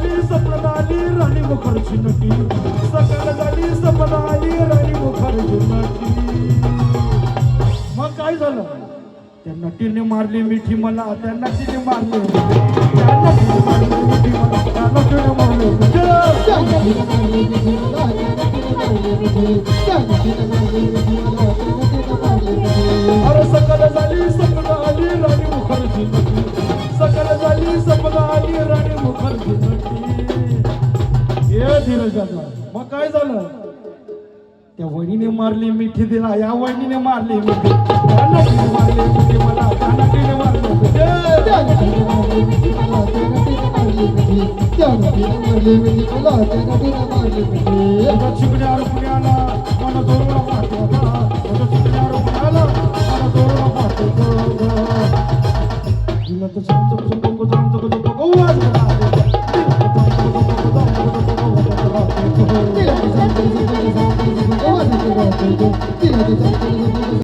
झाली सपन आली राणी मुखर्जी नटी सकल झाली सपन आली राणी मुखर्जी नटी मग काय झालं त्या नटीने मारली मिठी मला त्या नटीने मारली त्या नटीने मारली मिठी मला त्या नटीने मारली अरे सकल झाली सपन आली राणी मुखर्जी नटी सकल झाली सपन आली राणी मुखर्जी नटी हे धीरज दादा मग काय झालं त्या वहिनीने मारली मिठी दिला या वहिनीने मारली मिठी त्या नटीने मारली मिठी मला त्या नटीने मारली मिठी चिकण्या रुपयाला मला दोरला पाहतो चिकण्या रुपयाला मला दोरला पाहतो तिला तर Tira